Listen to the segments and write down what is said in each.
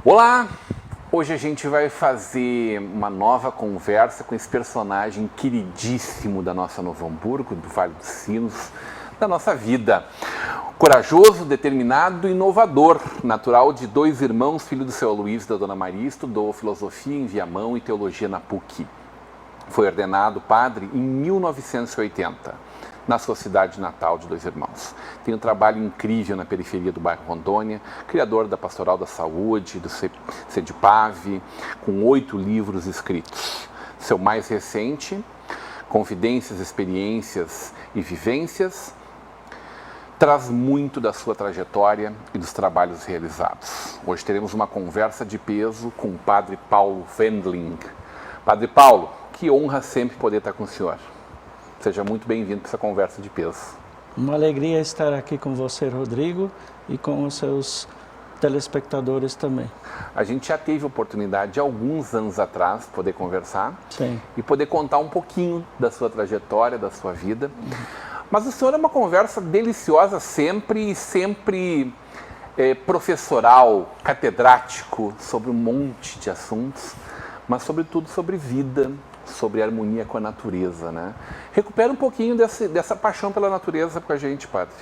Olá! Hoje a gente vai fazer uma nova conversa com esse personagem queridíssimo da nossa Novo Hamburgo, do Vale dos Sinos, da nossa vida. Corajoso, determinado e inovador, natural de 2 irmãos, filho do seu Luiz e da Dona Maria, estudou filosofia em Viamão e teologia na PUC. Foi ordenado padre em 1980. Na sua cidade natal de 2 irmãos. Tem um trabalho incrível na periferia do bairro Rondônia, criador da Pastoral da Saúde, do CEDIPAV, com 8 livros escritos. Seu mais recente, Confidências, Experiências e Vivências, traz muito da sua trajetória e dos trabalhos realizados. Hoje teremos uma conversa de peso com o Padre Paulo Wendling. Padre Paulo, que honra sempre poder estar com o senhor. Seja muito bem-vindo para essa conversa de peso. Uma alegria estar aqui com você, Rodrigo, e com os seus telespectadores também. A gente já teve a oportunidade, alguns anos atrás, poder conversar. Sim. E poder contar um pouquinho da sua trajetória, da sua vida. Mas o senhor é uma conversa deliciosa sempre professoral, catedrático, sobre um monte de assuntos, mas sobretudo sobre vida, sobre harmonia com a natureza, né? Recupera um pouquinho dessa paixão pela natureza com a gente, padre.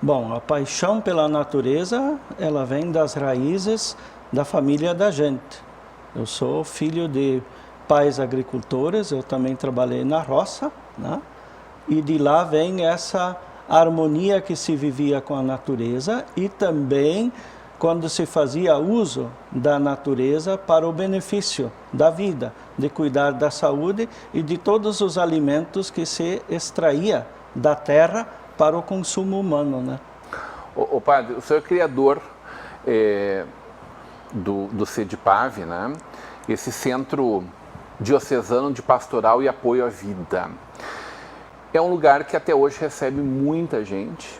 Bom, a paixão pela natureza, ela vem das raízes da família da gente. Eu sou filho de pais agricultores, eu também trabalhei na roça, né? E de lá vem essa harmonia que se vivia com a natureza e também quando se fazia uso da natureza para o benefício da vida, de cuidar da saúde e de todos os alimentos que se extraía da terra para o consumo humano, né? O padre, o senhor é criador do CEDIPAV, né? Esse centro diocesano de pastoral e apoio à vida. É um lugar que até hoje recebe muita gente,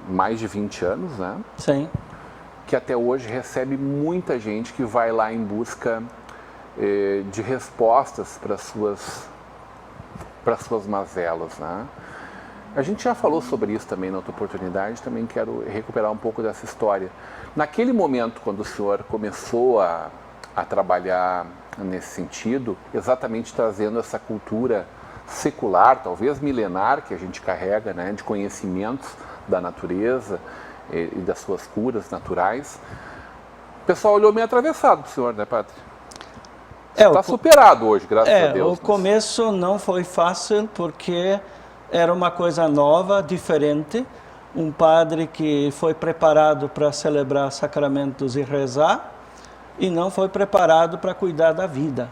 mais de 20 anos, né? Sim. Que até hoje recebe muita gente que vai lá em busca de respostas para suas mazelas, né? A gente já falou sobre isso também na outra oportunidade, também quero recuperar um pouco dessa história. Naquele momento, quando o senhor começou a trabalhar nesse sentido, exatamente trazendo essa cultura secular, talvez milenar, que a gente carrega, né, de conhecimentos da natureza e das suas curas naturais, o pessoal olhou meio atravessado para o senhor, né, padre? Está superado hoje, graças a Deus. O começo não foi fácil porque era uma coisa nova, diferente. Um padre que foi preparado para celebrar sacramentos e rezar e não foi preparado para cuidar da vida.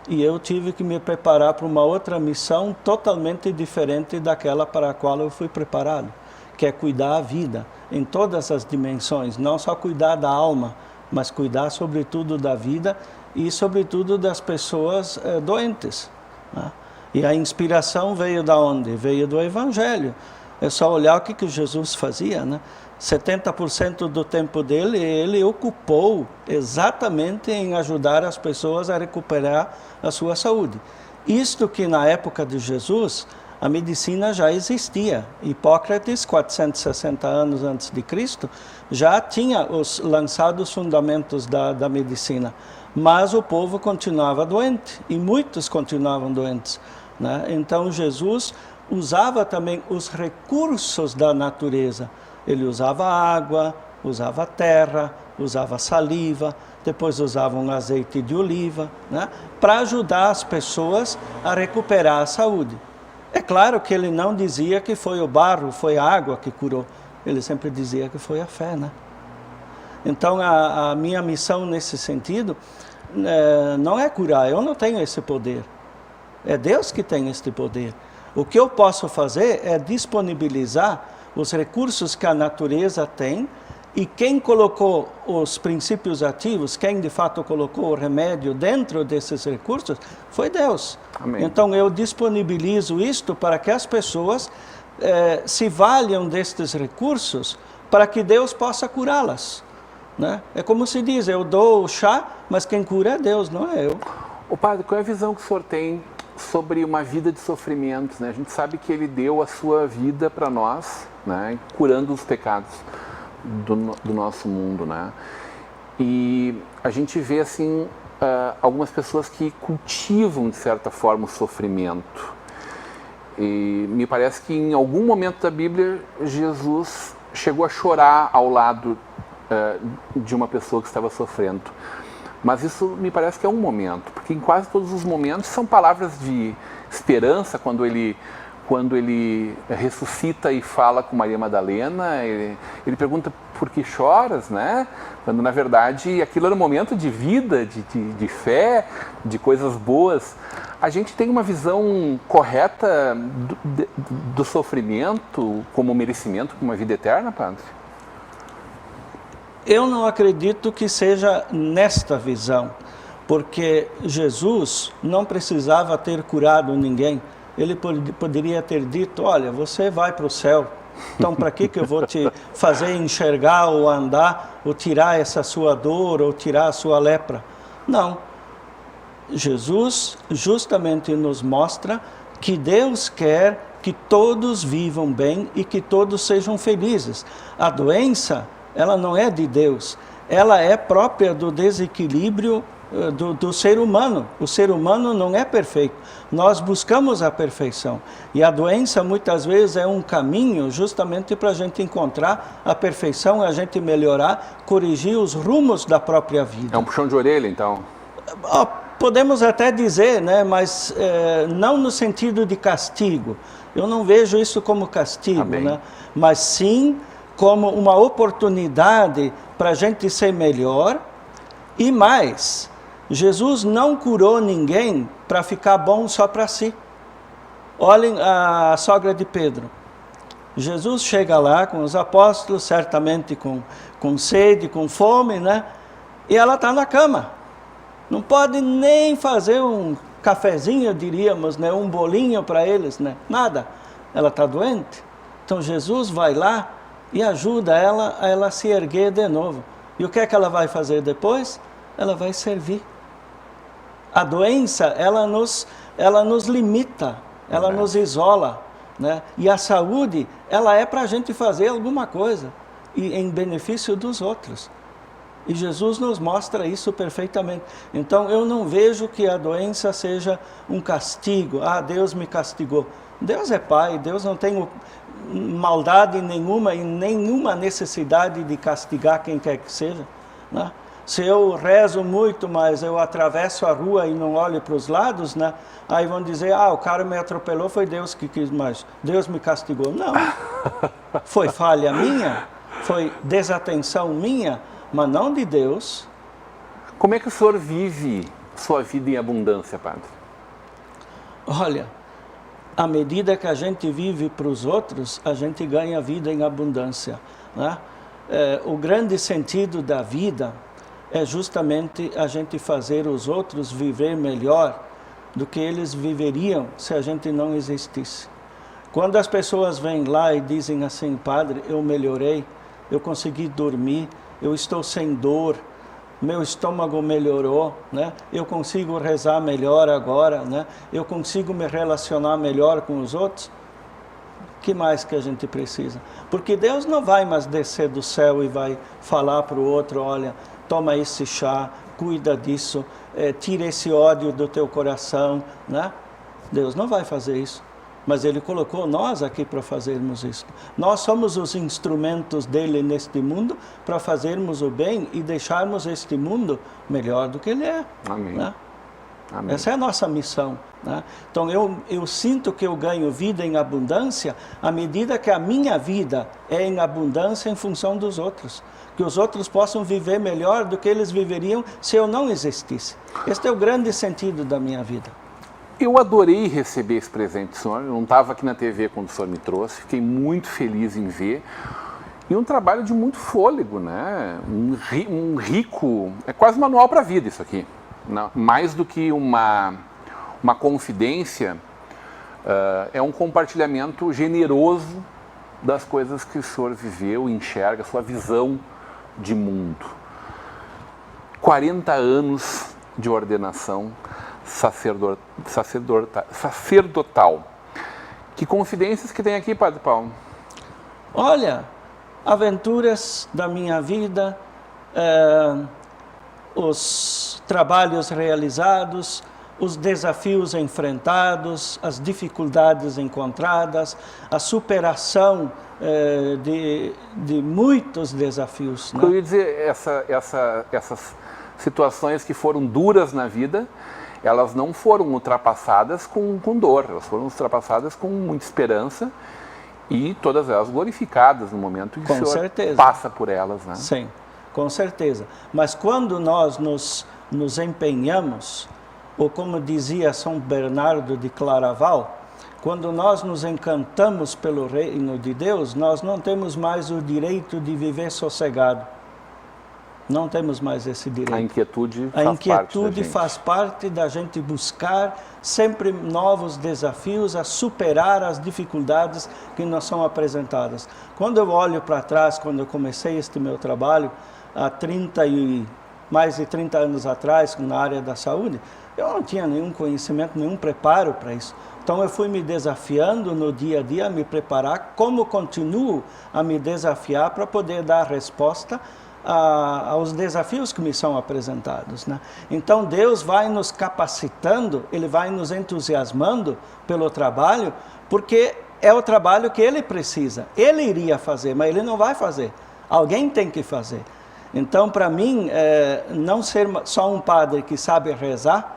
E eu tive que me preparar para uma outra missão totalmente diferente daquela para a qual eu fui preparado, que é cuidar da vida em todas as dimensões, não só cuidar da alma, mas cuidar sobretudo da vida e sobretudo das pessoas doentes, né? E a inspiração veio da onde? Veio do Evangelho. É só olhar o que Jesus fazia, né? 70% do tempo dele, ele ocupou exatamente em ajudar as pessoas a recuperar a sua saúde. Isto que na época de Jesus, a medicina já existia. Hipócrates, 460 anos antes de Cristo, já tinha lançado os fundamentos da medicina. Mas o povo continuava doente, e muitos continuavam doentes, né? Então Jesus usava também os recursos da natureza. Ele usava água, usava terra, usava saliva, depois usava um azeite de oliva, né, para ajudar as pessoas a recuperar a saúde. É claro que ele não dizia que foi o barro, foi a água que curou. Ele sempre dizia que foi a fé, né? Então a minha missão nesse sentido não é curar, eu não tenho esse poder. É Deus que tem este poder. O que eu posso fazer é disponibilizar os recursos que a natureza tem E quem colocou os princípios ativos, quem de fato colocou o remédio dentro desses recursos, foi Deus. Amém. Então eu disponibilizo isto para que as pessoas se valham destes recursos para que Deus possa curá-las. Né? É como se diz, eu dou o chá, mas quem cura é Deus, não é eu. Ô padre, qual é a visão que o senhor tem sobre uma vida de sofrimentos? Né? A gente sabe que ele deu a sua vida para nós, né? Curando os pecados do nosso mundo, né? E a gente vê assim algumas pessoas que cultivam de certa forma o sofrimento. E me parece que em algum momento da Bíblia Jesus chegou a chorar ao lado de uma pessoa que estava sofrendo. Mas isso me parece que é um momento, porque em quase todos os momentos são palavras de esperança. Quando ele ressuscita e fala com Maria Madalena, ele pergunta por que choras, né? Quando na verdade aquilo era um momento de vida, de fé, de coisas boas. A gente tem uma visão correta do sofrimento como merecimento para uma vida eterna, padre? Eu não acredito que seja nesta visão, porque Jesus não precisava ter curado ninguém. Ele poderia ter dito, olha, você vai para o céu, então para que eu vou te fazer enxergar ou andar, ou tirar essa sua dor, ou tirar a sua lepra? Não. Jesus justamente nos mostra que Deus quer que todos vivam bem e que todos sejam felizes. A doença, ela não é de Deus, ela é própria do desequilíbrio do ser humano. O ser humano não é perfeito, nós buscamos a perfeição. E a doença muitas vezes é um caminho justamente para a gente encontrar a perfeição, a gente melhorar, corrigir os rumos da própria vida. É um puxão de orelha, então? Podemos até dizer, né, mas não no sentido de castigo. Eu não vejo isso como castigo, né? Mas sim como uma oportunidade para a gente ser melhor. E mais, Jesus não curou ninguém para ficar bom só para si. Olhem a sogra de Pedro. Jesus chega lá com os apóstolos, certamente com sede, com fome, né? E ela está na cama. Não pode nem fazer um cafezinho, diríamos, né? Um bolinho para eles, né? Nada. Ela está doente. Então Jesus vai lá e ajuda ela a ela se erguer de novo. E o que é que ela vai fazer depois? Ela vai servir. A doença, ela nos limita, ela nos isola, né? E a saúde, ela é para a gente fazer alguma coisa e em benefício dos outros. E Jesus nos mostra isso perfeitamente. Então eu não vejo que a doença seja um castigo. Ah, Deus me castigou. Deus é Pai, Deus não tem maldade nenhuma e nenhuma necessidade de castigar quem quer que seja, né? Se eu rezo muito, mas eu atravesso a rua e não olho para os lados, né? Aí vão dizer, o cara me atropelou, foi Deus que quis mais. Deus me castigou. Não. Foi falha minha, foi desatenção minha, mas não de Deus. Como é que o senhor vive sua vida em abundância, padre? Olha, à medida que a gente vive para os outros, a gente ganha vida em abundância, né? O grande sentido da vida é justamente a gente fazer os outros viver melhor do que eles viveriam se a gente não existisse. Quando as pessoas vêm lá e dizem assim, padre, eu melhorei, eu consegui dormir, eu estou sem dor, meu estômago melhorou, né? Eu consigo rezar melhor agora, né? Eu consigo me relacionar melhor com os outros. O que mais que a gente precisa? Porque Deus não vai mais descer do céu e vai falar para o outro, olha, toma esse chá, cuida disso, tira esse ódio do teu coração, né? Deus não vai fazer isso. Mas Ele colocou nós aqui para fazermos isso. Nós somos os instrumentos dEle neste mundo para fazermos o bem e deixarmos este mundo melhor do que ele é. Amém. Né? Amém. Essa é a nossa missão, né? Então eu sinto que eu ganho vida em abundância à medida que a minha vida é em abundância em função dos outros. Que os outros possam viver melhor do que eles viveriam se eu não existisse. Este é o grande sentido da minha vida. Eu adorei receber esse presente do senhor. Eu não estava aqui na TV quando o senhor me trouxe. Fiquei muito feliz em ver. E um trabalho de muito fôlego, né? Um rico... É quase um manual para a vida isso aqui. Mais do que uma confidência, é um compartilhamento generoso das coisas que o senhor viveu, enxerga, sua visão de mundo. 40 anos de ordenação sacerdotal. Que confidências que tem aqui, Padre Paulo? Olha, aventuras da minha vida, os trabalhos realizados, os desafios enfrentados, as dificuldades encontradas, a superação de muitos desafios. Né? Eu ia dizer, essas situações que foram duras na vida, elas não foram ultrapassadas com dor, elas foram ultrapassadas com muita esperança e todas elas glorificadas no momento em que o senhor passa por elas. Né? Sim, com certeza. Mas quando nós nos empenhamos, ou como dizia São Bernardo de Claraval, quando nós nos encantamos pelo reino de Deus, nós não temos mais o direito de viver sossegado. Não temos mais esse direito. A inquietude faz parte da gente buscar sempre novos desafios, a superar as dificuldades que nos são apresentadas. Quando eu olho para trás, quando eu comecei este meu trabalho, há mais de 30 anos atrás, na área da saúde, eu não tinha nenhum conhecimento, nenhum preparo para isso. Então eu fui me desafiando no dia a dia, a me preparar, como continuo a me desafiar para poder dar resposta aos desafios que me são apresentados. Né? Então Deus vai nos capacitando, Ele vai nos entusiasmando pelo trabalho, porque é o trabalho que Ele precisa. Ele iria fazer, mas Ele não vai fazer. Alguém tem que fazer. Então, para mim, não ser só um padre que sabe rezar,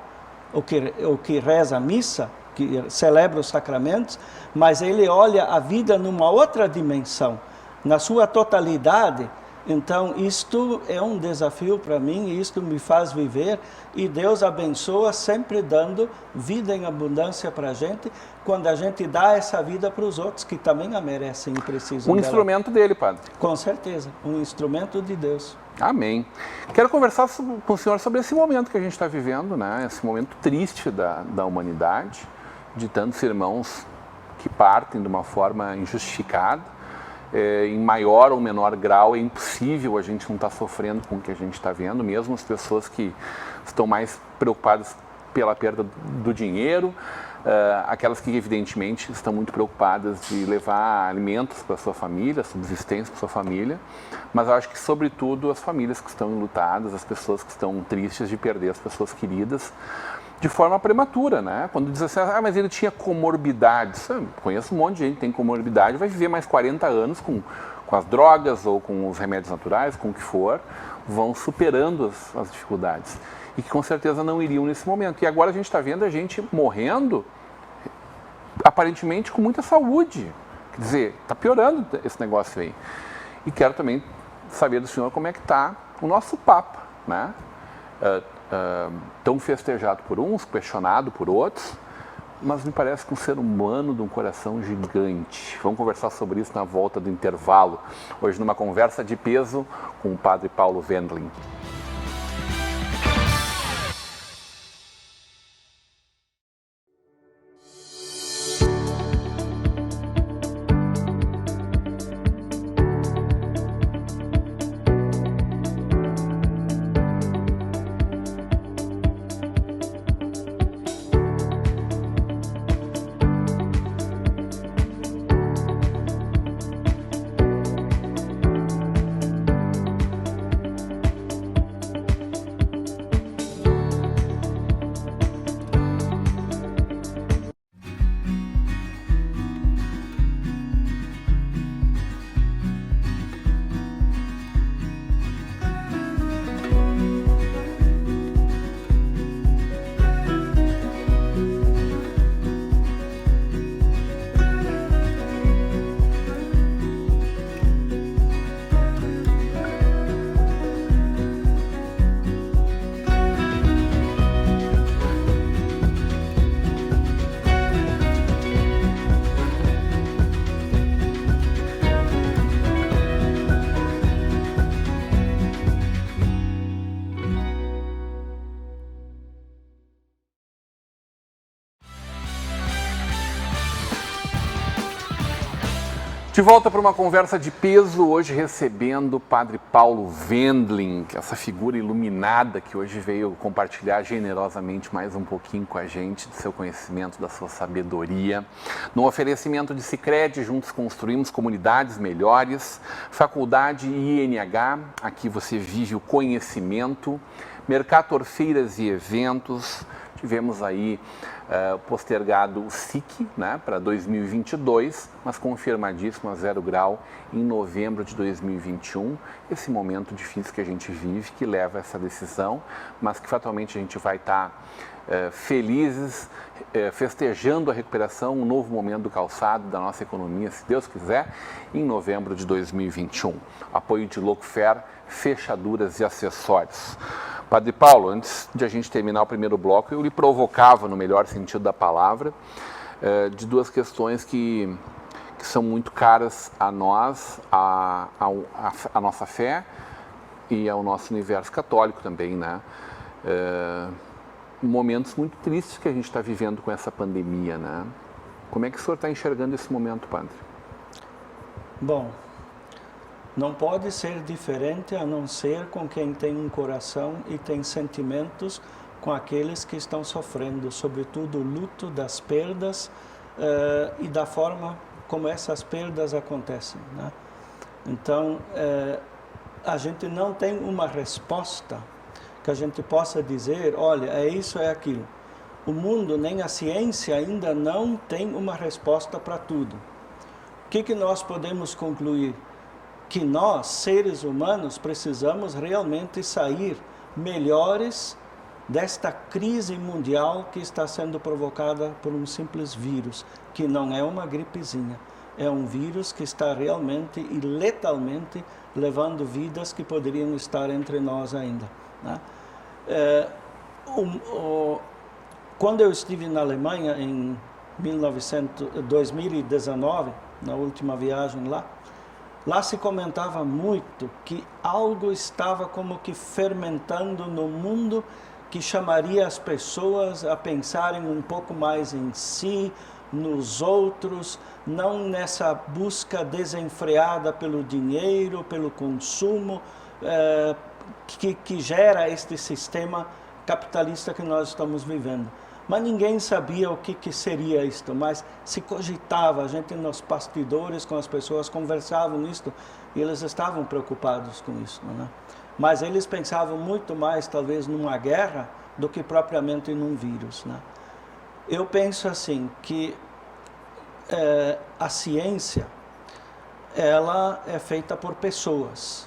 ou que reza a missa, que celebra os sacramentos, mas ele olha a vida numa outra dimensão, na sua totalidade. Então, isto é um desafio para mim, e isto me faz viver, e Deus abençoa sempre dando vida em abundância para a gente, quando a gente dá essa vida para os outros, que também a merecem e precisam dela. Instrumento dele, Padre. Com certeza, um instrumento de Deus. Amém. Quero conversar com o senhor sobre esse momento que a gente está vivendo, né? Esse momento triste da humanidade, de tantos irmãos que partem de uma forma injustificada. Em maior ou menor grau, é impossível a gente não estar sofrendo com o que a gente está vendo, mesmo as pessoas que estão mais preocupadas pela perda do dinheiro, aquelas que evidentemente estão muito preocupadas de levar alimentos para sua família, subsistência para sua família, mas eu acho que sobretudo as famílias que estão enlutadas, as pessoas que estão tristes de perder as pessoas queridas de forma prematura, né? Quando diz assim, mas ele tinha comorbidades. Conheço um monte de gente que tem comorbidade, vai viver mais 40 anos com as drogas ou com os remédios naturais, com o que for, vão superando as dificuldades. E que com certeza não iriam nesse momento. E agora a gente está vendo a gente morrendo, aparentemente com muita saúde. Quer dizer, está piorando esse negócio aí. E quero também saber do senhor como é que está o nosso Papa, né? Tão festejado por uns, questionado por outros, mas me parece que um ser humano de um coração gigante. Vamos conversar sobre isso na volta do intervalo, hoje numa conversa de peso com o Padre Paulo Wendling. De volta para uma conversa de peso, hoje recebendo o Padre Paulo Wendling, essa figura iluminada que hoje veio compartilhar generosamente mais um pouquinho com a gente do seu conhecimento, da sua sabedoria. No oferecimento de Sicredi, juntos construímos comunidades melhores. Faculdade INH, aqui você vive o conhecimento. Mercator Feiras e Eventos, tivemos aí postergado o SIC, né, para 2022, mas confirmadíssimo a 0 grau em novembro de 2021. Esse momento difícil que a gente vive, que leva a essa decisão, mas que fatalmente a gente vai estar felizes, festejando a recuperação, um novo momento do calçado da nossa economia, se Deus quiser, em novembro de 2021. Apoio de Locofer, fechaduras e acessórios. Padre Paulo, antes de a gente terminar o primeiro bloco, eu lhe provocava, no melhor sentido da palavra, de duas questões que são muito caras a nós, a nossa fé e ao nosso universo católico também, né? Momentos muito tristes que a gente está vivendo com essa pandemia, né? Como é que o senhor está enxergando esse momento, padre? Bom, não pode ser diferente a não ser com quem tem um coração e tem sentimentos com aqueles que estão sofrendo, sobretudo o luto das perdas e da forma como essas perdas acontecem, né? Então, a gente não tem uma resposta que a gente possa dizer, olha, é isso, é aquilo. O mundo, nem a ciência ainda não tem uma resposta para tudo. O que nós podemos concluir? Que nós, seres humanos, precisamos realmente sair melhores desta crise mundial que está sendo provocada por um simples vírus, que não é uma gripezinha. É um vírus que está realmente e letalmente levando vidas que poderiam estar entre nós ainda, né? Quando eu estive na Alemanha em 2019, na última viagem lá se comentava muito que algo estava como que fermentando no mundo que chamaria as pessoas a pensarem um pouco mais em si, nos outros, não nessa busca desenfreada pelo dinheiro, pelo consumo, que gera este sistema capitalista que nós estamos vivendo. Mas ninguém sabia o que seria isto, mas se cogitava, a gente nos bastidores com as pessoas conversavam isto e eles estavam preocupados com isso, né? Mas eles pensavam muito mais talvez numa guerra do que propriamente num vírus, né? Eu penso assim, que a ciência, ela é feita por pessoas.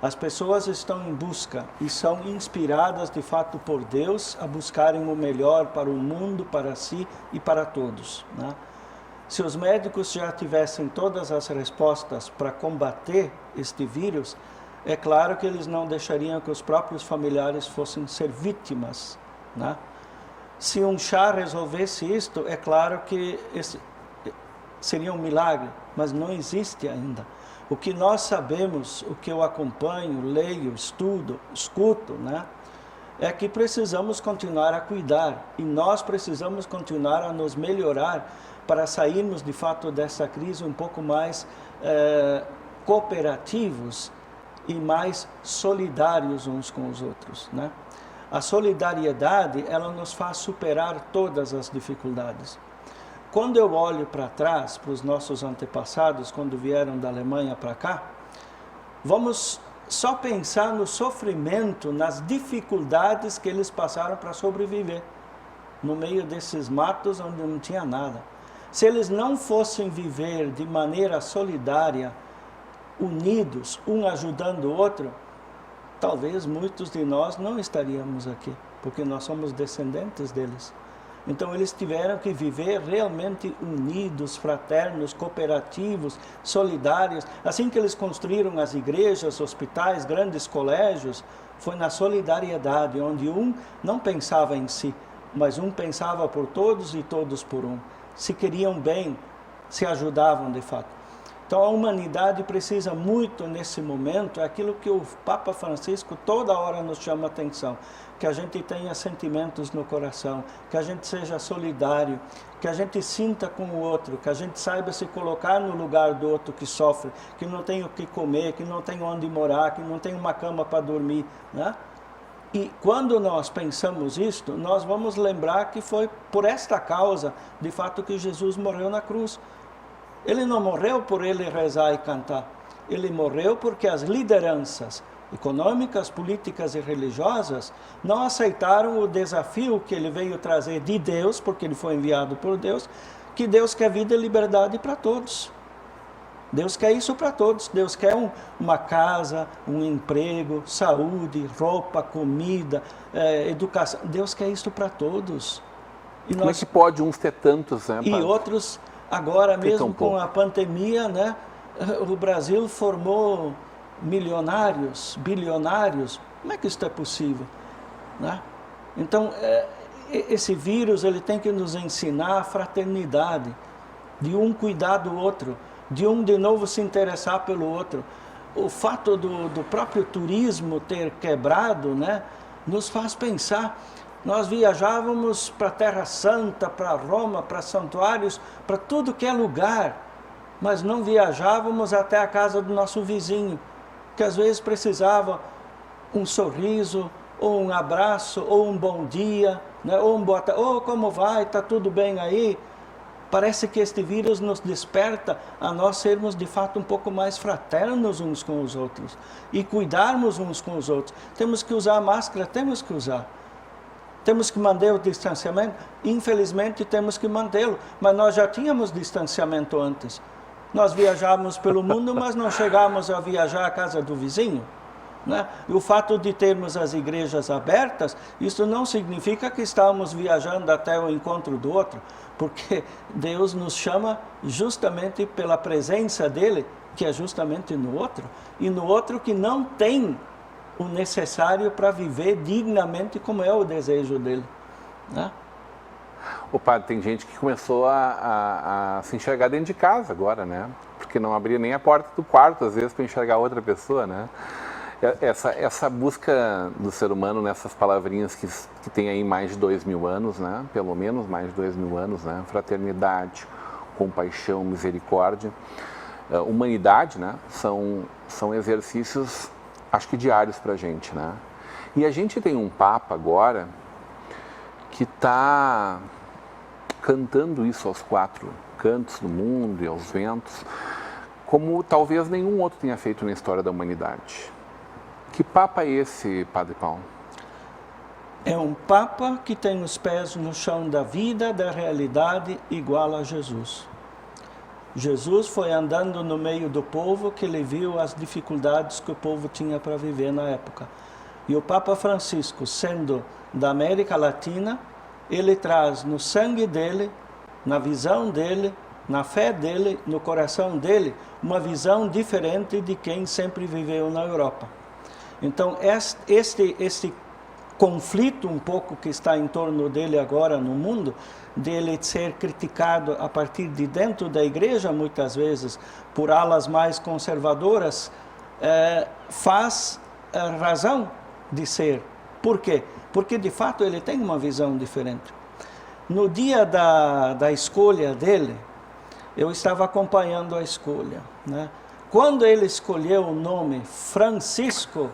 As pessoas estão em busca e são inspiradas de fato por Deus a buscarem o melhor para o mundo, para si e para todos, né? Se os médicos já tivessem todas as respostas para combater este vírus, é claro que eles não deixariam que os próprios familiares fossem ser vítimas, né? Se um chá resolvesse isto, é claro que seria um milagre, mas não existe ainda. O que nós sabemos, o que eu acompanho, leio, estudo, escuto, né, é que precisamos continuar a cuidar e nós precisamos continuar a nos melhorar para sairmos de fato dessa crise um pouco mais cooperativos e mais solidários uns com os outros, né? A solidariedade, ela nos faz superar todas as dificuldades. Quando eu olho para trás, para os nossos antepassados, quando vieram da Alemanha para cá, vamos só pensar no sofrimento, nas dificuldades que eles passaram para sobreviver, no meio desses matos onde não tinha nada. Se eles não fossem viver de maneira solidária, unidos, um ajudando o outro, talvez muitos de nós não estaríamos aqui, porque nós somos descendentes deles. Então eles tiveram que viver realmente unidos, fraternos, cooperativos, solidários. Assim que eles construíram as igrejas, hospitais, grandes colégios, foi na solidariedade, onde um não pensava em si, mas um pensava por todos e todos por um. Se queriam bem, se ajudavam de fato. Então a humanidade precisa muito nesse momento, é aquilo que o Papa Francisco toda hora nos chama a atenção, que a gente tenha sentimentos no coração, que a gente seja solidário, que a gente sinta com o outro, que a gente saiba se colocar no lugar do outro que sofre, que não tem o que comer, que não tem onde morar, que não tem uma cama para dormir, né? E quando nós pensamos isto, nós vamos lembrar que foi por esta causa, de fato, que Jesus morreu na cruz. Ele não morreu por ele rezar e cantar. Ele morreu porque as lideranças econômicas, políticas e religiosas não aceitaram o desafio que ele veio trazer de Deus, porque ele foi enviado por Deus, que Deus quer vida e liberdade para todos. Deus quer isso para todos. Deus quer uma casa, um emprego, saúde, roupa, comida, educação. Deus quer isso para todos. E como é que pode uns ter tantos, né, e padre? Outros, agora mesmo com a pandemia, né, o Brasil formou milionários, bilionários. Como é que isso é possível, né? Então, esse vírus ele tem que nos ensinar a fraternidade, de um cuidar do outro, de um de novo se interessar pelo outro. O fato do próprio turismo ter quebrado, né, nos faz pensar. Nós viajávamos para a Terra Santa, para Roma, para santuários, para tudo que é lugar, mas não viajávamos até a casa do nosso vizinho, que às vezes precisava um sorriso, ou um abraço, ou um bom dia, né, ou um boa tarde, ou como vai, está tudo bem aí? Parece que este vírus nos desperta a nós sermos de fato um pouco mais fraternos uns com os outros e cuidarmos uns com os outros. Temos que usar máscara, temos que usar. Temos que manter o distanciamento, infelizmente temos que mantê-lo, mas nós já tínhamos distanciamento antes. Nós viajávamos pelo mundo, mas não chegávamos a viajar à casa do vizinho, né? E o fato de termos as igrejas abertas, isso não significa que estamos viajando até o encontro do outro, porque Deus nos chama justamente pela presença dele, que é justamente no outro, e no outro que não tem o necessário para viver dignamente como é o desejo dele, né? O padre, tem gente que começou a se enxergar dentro de casa agora, né? Porque não abria nem a porta do quarto, às vezes, para enxergar outra pessoa, né? Essa busca do ser humano nessas palavrinhas que tem aí mais de 2000 anos, né? Pelo menos mais de 2000 anos, né? Fraternidade, compaixão, misericórdia, humanidade, né? São exercícios, acho que diários para a gente, né? E a gente tem um Papa agora que está cantando isso aos quatro cantos do mundo e aos ventos, como talvez nenhum outro tenha feito na história da humanidade. Que Papa é esse, Padre Paulo? É um Papa que tem os pés no chão da vida, da realidade, igual a Jesus. Jesus foi andando no meio do povo que ele viu as dificuldades que o povo tinha para viver na época. E o Papa Francisco, sendo da América Latina, ele traz no sangue dele, na visão dele, na fé dele, no coração dele, uma visão diferente de quem sempre viveu na Europa. Então, este conflito um pouco que está em torno dele agora no mundo, dele ser criticado a partir de dentro da igreja, muitas vezes, por alas mais conservadoras, faz razão de ser. Por quê? Porque, de fato, ele tem uma visão diferente. No dia da escolha dele, eu estava acompanhando a escolha, né? Quando ele escolheu o nome Francisco,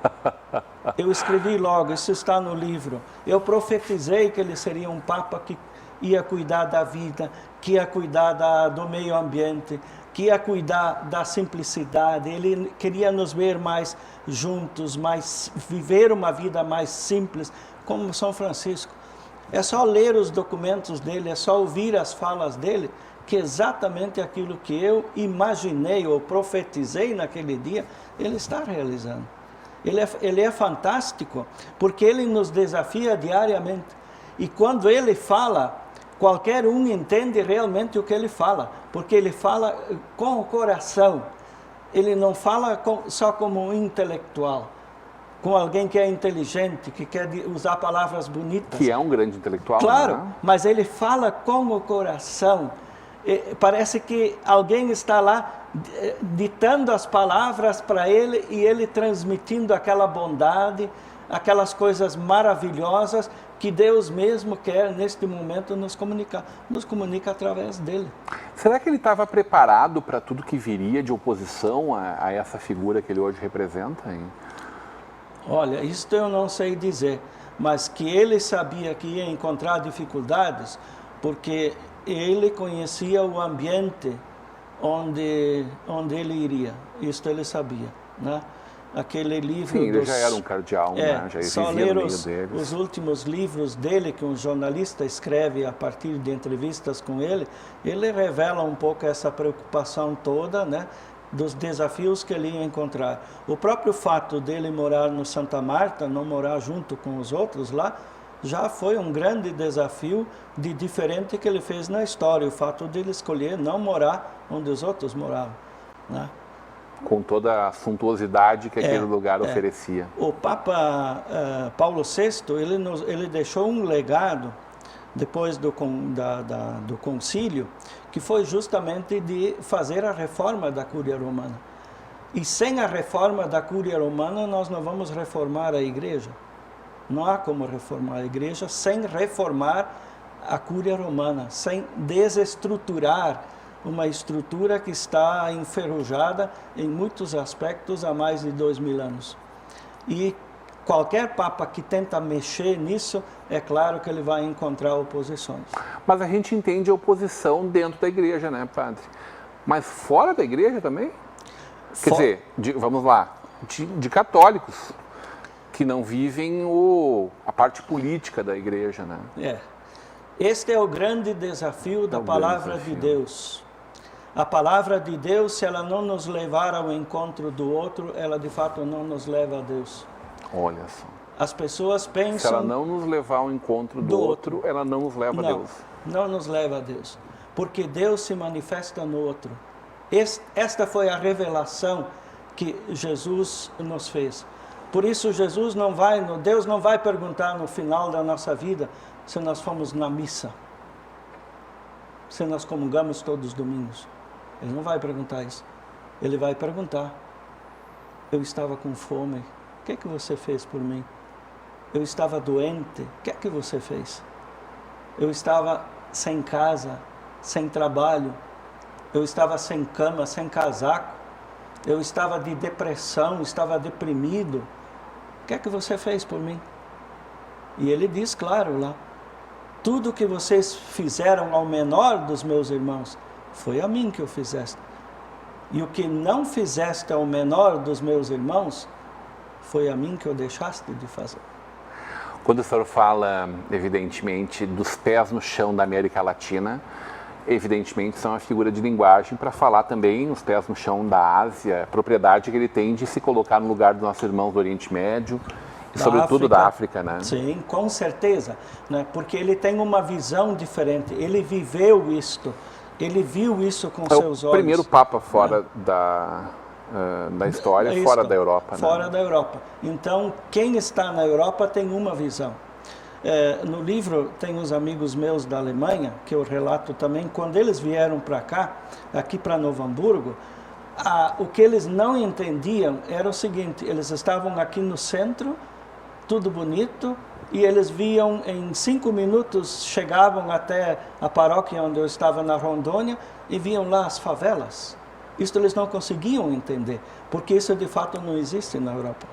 eu escrevi logo, isso está no livro. Eu profetizei que ele seria um Papa que ia cuidar da vida, que ia cuidar do meio ambiente, que ia cuidar da simplicidade. Ele queria nos ver mais juntos, viver uma vida mais simples, como São Francisco. É só ler os documentos dele, é só ouvir as falas dele, que exatamente aquilo que eu imaginei ou profetizei naquele dia, ele está realizando. Ele é fantástico, porque ele nos desafia diariamente. E quando ele fala, qualquer um entende realmente o que ele fala, porque ele fala com o coração. Ele não fala só como um intelectual, com alguém que é inteligente, que quer usar palavras bonitas. Que é um grande intelectual. Claro, né? mas ele fala com o coração. Parece que alguém está lá ditando as palavras para ele e ele transmitindo aquela bondade, aquelas coisas maravilhosas que Deus mesmo quer neste momento nos comunica através dele. Será que ele estava preparado para tudo que viria de oposição a essa figura que ele hoje representa, hein? Olha, isso eu não sei dizer, mas que ele sabia que ia encontrar dificuldades, porque ele conhecia o ambiente onde ele iria. Isso ele sabia, né? Aquele livro... Sim, ele já era um cardeal, né? Já só vivia ler no meio deles. os últimos livros dele, que um jornalista escreve a partir de entrevistas com ele revela um pouco essa preocupação toda, né? Dos desafios que ele ia encontrar. O próprio fato dele morar no Santa Marta, não morar junto com os outros lá, já foi um grande desafio de diferente que ele fez na história. O fato dele escolher não morar onde os outros moravam, né? Com toda a suntuosidade que aquele lugar oferecia. O Papa Paulo VI, ele deixou um legado, depois do concílio, que foi justamente de fazer a reforma da Cúria Romana. E sem a reforma da Cúria Romana, nós não vamos reformar a Igreja. Não há como reformar a Igreja sem reformar a Cúria Romana, sem desestruturar uma estrutura que está enferrujada em muitos aspectos há mais de 2000 anos. E qualquer Papa que tenta mexer nisso, é claro que ele vai encontrar oposições. Mas a gente entende a oposição dentro da Igreja, né, padre? Mas fora da Igreja também? Quer dizer, vamos lá, de católicos que não vivem a parte política da Igreja, né? Este é o grande desafio da palavra de Deus. A palavra de Deus, se ela não nos levar ao encontro do outro, ela de fato não nos leva a Deus. Olha só. As pessoas pensam... Se ela não nos levar ao encontro do outro, ela não nos leva a Deus. Não nos leva a Deus. Porque Deus se manifesta no outro. Esta foi a revelação que Jesus nos fez. Por isso Deus não vai perguntar no final da nossa vida se nós fomos na missa, se nós comungamos todos os domingos. Ele não vai perguntar isso. Ele vai perguntar: eu estava com fome, o que é que você fez por mim? Eu estava doente, o que é que você fez? Eu estava sem casa, sem trabalho, eu estava sem cama, sem casaco, eu estava de depressão, estava deprimido, o que é que você fez por mim? E ele diz claro lá: tudo que vocês fizeram ao menor dos meus irmãos, foi a mim que o fizeste. E o que não fizeste ao menor dos meus irmãos, foi a mim que o deixaste de fazer. Quando o senhor fala, evidentemente, dos pés no chão da América Latina, evidentemente são uma figura de linguagem para falar também os pés no chão da Ásia, a propriedade que ele tem de se colocar no lugar dos nossos irmãos do Oriente Médio, e sobretudo da África, né? Sim, com certeza, né? Porque ele tem uma visão diferente, ele viveu isto, ele viu isso com seus olhos. É o primeiro Papa fora da história, fora da Europa. Fora da Europa. Então, quem está na Europa tem uma visão. No livro tem uns amigos meus da Alemanha, que eu relato também, quando eles vieram para cá, aqui para Novo Hamburgo, o que eles não entendiam era o seguinte: eles estavam aqui no centro, tudo bonito, e eles viam em 5 minutos, chegavam até a paróquia onde eu estava na Rondônia, e viam lá as favelas. Isso eles não conseguiam entender, porque isso de fato não existe na Europa.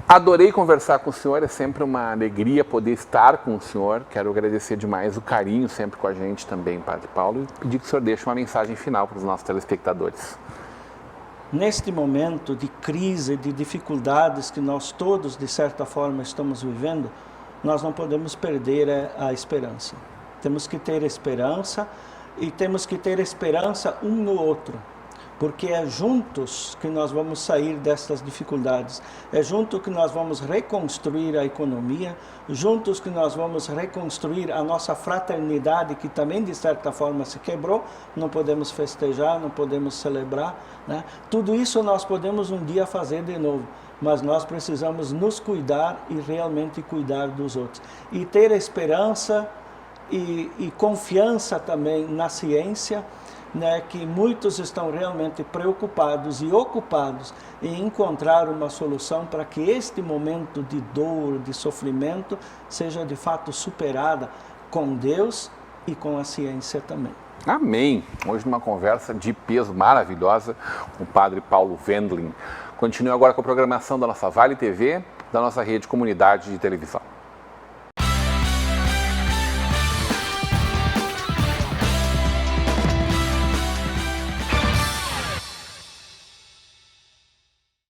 Adorei conversar com o senhor, é sempre uma alegria poder estar com o senhor. Quero agradecer demais o carinho sempre com a gente também, Padre Paulo, e pedir que o senhor deixe uma mensagem final para os nossos telespectadores. Neste momento de crise, de dificuldades que nós todos, de certa forma, estamos vivendo, nós não podemos perder a esperança. Temos que ter esperança, e temos que ter esperança um no outro, porque é juntos que nós vamos sair dessas dificuldades, é junto que nós vamos reconstruir a economia, juntos que nós vamos reconstruir a nossa fraternidade, que também de certa forma se quebrou, não podemos festejar, não podemos celebrar, né? Tudo isso nós podemos um dia fazer de novo, mas nós precisamos nos cuidar e realmente cuidar dos outros, e ter esperança e confiança também na ciência, né, que muitos estão realmente preocupados e ocupados em encontrar uma solução para que este momento de dor, de sofrimento, seja de fato superada com Deus e com a ciência também. Amém! Hoje numa conversa de peso maravilhosa com o padre Paulo Wendling. Continue agora com a programação da nossa Vale TV, da nossa rede Comunidade de Televisão.